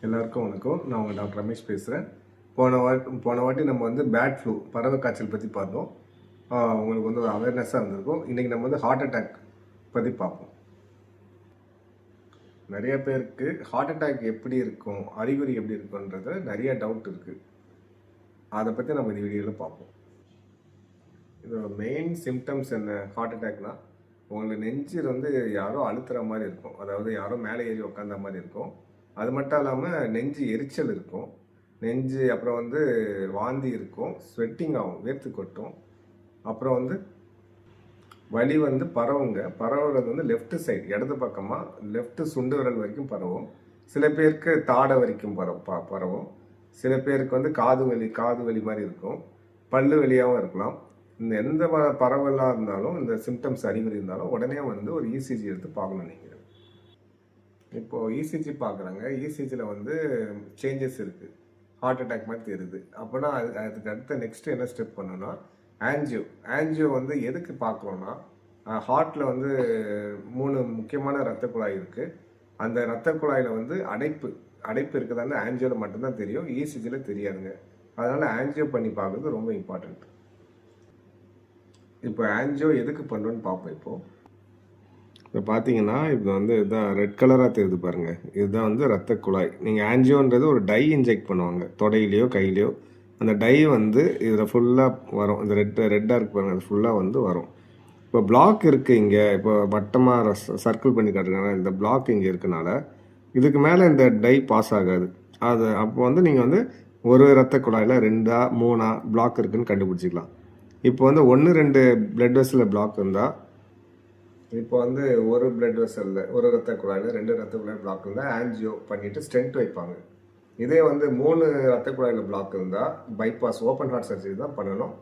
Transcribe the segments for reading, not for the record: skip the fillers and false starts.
எல்லாருக்கும் வணக்கம். நான் உங்கள் டாக்டர் ரமேஷ் பேசுகிறேன். போன வாட்டி நம்ம வந்து பேட் ஃப்ளூ பறவை காய்ச்சல் பற்றி பார்த்தோம். உங்களுக்கு வந்து ஒரு அவேர்னஸாக இருந்திருக்கும். இன்றைக்கி நம்ம வந்து ஹார்ட் அட்டாக் பற்றி பார்ப்போம். நிறைய பேருக்கு ஹார்ட் அட்டாக் எப்படி இருக்கும், அறிகுறி எப்படி இருக்குன்றது நிறைய டவுட் இருக்குது. அதை பற்றி நம்ம இந்த வீடியோவில் பார்ப்போம். இதோட மெயின் சிம்டம்ஸ் என்ன? ஹார்ட் அட்டாக்னால் உங்களுக்கு நெஞ்சு வந்து யாரோ அழுத்துற மாதிரி இருக்கும், அதாவது யாரோ மேலே ஏறி உட்காந்த மாதிரி இருக்கும். அது மட்டும் இல்லாமல் நெஞ்சு எரிச்சல் இருக்கும், நெஞ்சு அப்புறம் வந்து வாந்தி இருக்கும், ஸ்வெட்டிங் ஆகும், வேர்த்து கொட்டும். அப்புறம் வந்து வலி வந்து பரவுறது வந்து லெஃப்ட் சைடு, இடது பக்கமாக லெஃப்ட் சுண்டு விரல் வரைக்கும் பரவும். சில பேருக்கு தாடை வரைக்கும் பரவும். சில பேருக்கு வந்து காது வலி மாதிரி இருக்கும், பல்லு வலியாகவும் இருக்கலாம். இந்த எந்த பரவலாக இருந்தாலும், இந்த சிம்டம்ஸ் அறிகுறி இருந்தாலும் உடனே வந்து ஒரு இசிஜி எடுத்து பார்க்கணும். நீங்கள் இப்போது இசிஜி பார்க்குறாங்க, இசிஜியில் வந்து சேஞ்சஸ் இருக்குது, ஹார்ட் அட்டாக் மாதிரி தெரியுது. அப்போனா அதுக்கு அடுத்த நெக்ஸ்ட்டு என்ன ஸ்டெப் பண்ணணும்னா ஆன்ஜியோ வந்து எதுக்கு பார்க்குறோன்னா, ஹார்ட்டில் வந்து 3 முக்கியமான இரத்த குழாய் இருக்குது. அந்த இரத்த குழாயில் வந்து அடைப்பு இருக்குதான்னு ஆன்ஜியோவில் மட்டும்தான் தெரியும், இசிஜியில் தெரியாதுங்க. அதனால் ஆன்ஜியோ பண்ணி பார்க்குறது ரொம்ப இம்பார்ட்டண்ட். இப்போ ஆன்ஜியோ எதுக்கு பண்ணுறோன்னு பார்ப்போம். இப்போ பார்த்தீங்கன்னா இப்போ வந்து இதுதான் ரெட் கலராக தெரியுது பாருங்கள், இதுதான் வந்து ரத்த குழாய். நீங்கள் ஆன்ஜியோன்றது ஒரு டை இன்ஜெக்ட் பண்ணுவாங்க தொடையிலையோ கையிலையோ. அந்த டை வந்து இதில் ஃபுல்லாக வரும், இந்த ரெட்டாக இருக்கு பாருங்கள், அது ஃபுல்லாக வந்து வரும். இப்போ பிளாக் இருக்குது இங்கே, இப்போ வட்டமாக சர்க்கிள் பண்ணி காட்டுறாங்க, இந்த பிளாக் இங்கே இருக்கனால இதுக்கு மேலே இந்த டை பாஸ் ஆகாது. அது அப்போ வந்து நீங்கள் வந்து ஒரு ரத்த குழாயில் 2 3 பிளாக் இருக்குதுன்னு கண்டுபிடிச்சிக்கலாம். இப்போ வந்து 1-2 பிளட் வெசலில் பிளாக் இருந்தால், இப்போ வந்து ஒரு பிளட் வெசலில் ஒரு ரத்த குழாயில் 2 ரத்த குழாய் பிளாக் இருந்தால் ஆன்ஜியோ பண்ணிவிட்டு ஸ்டென்ட் வைப்பாங்க. இதே வந்து 3 ரத்த குழாயில் பிளாக் இருந்தால் பைபாஸ் ஓப்பன் ஹார்ட் சர்ஜரி தான் பண்ணணும்,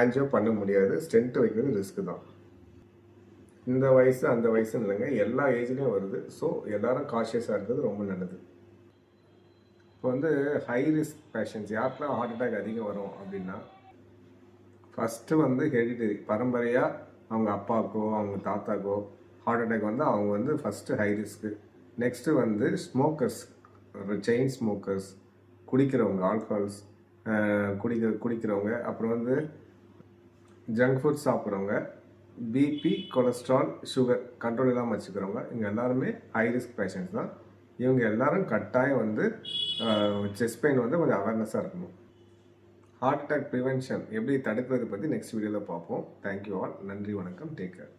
ஆன்ஜியோ பண்ண முடியாது. ஸ்டென்ட் வைக்கிறது ரிஸ்க் தான். இந்த வயசு அந்த வயசுன்னு இல்லைங்க, எல்லா ஏஜ்லேயும் வருது. ஸோ எல்லோரும் காஷியஸாக இருக்கிறது ரொம்ப நல்லது. இப்போ வந்து ஹை ரிஸ்க் பேஷண்ட்ஸ் யாருக்கெல்லாம் ஹார்ட் அட்டாக் அதிகம் வரும் அப்படின்னா, ஃபஸ்ட்டு வந்து ஹெரிடிட்டரி, பரம்பரையாக அவங்க அப்பாவுக்கோ அவங்க தாத்தாக்கோ ஹார்ட் அட்டாக் வந்து அவங்க வந்து ஃபஸ்ட்டு ஹை ரிஸ்க்கு. நெக்ஸ்ட்டு வந்து ஸ்மோக்கர்ஸ், செயின் ஸ்மோக்கர்ஸ், குடிக்கிறவங்க, ஆல்கஹால்ஸ் குடிக்கிறவங்க, அப்புறம் வந்து ஜங்க் ஃபுட் சாப்பிட்றவங்க, பிபி கொலஸ்ட்ரால் சுகர் கண்ட்ரோல் இல்லாமல் வச்சுக்கிறவங்க, இவங்க எல்லாருமே ஹை ரிஸ்க் பேஷண்ட்ஸ் தான். இவங்க எல்லாரும் கட்டாயம் வந்து செஸ்ட் பெயின் வந்து கொஞ்சம் அவேர்னஸாக இருக்கணும். ஹார்ட் அட்டாக் ப்ரிவென்ஷன் எப்படி தடுக்கிறது பற்றி நெக்ஸ்ட் வீடியோவில் பார்ப்போம். Thank you all. நன்றி, வணக்கம், டேக் கேர்.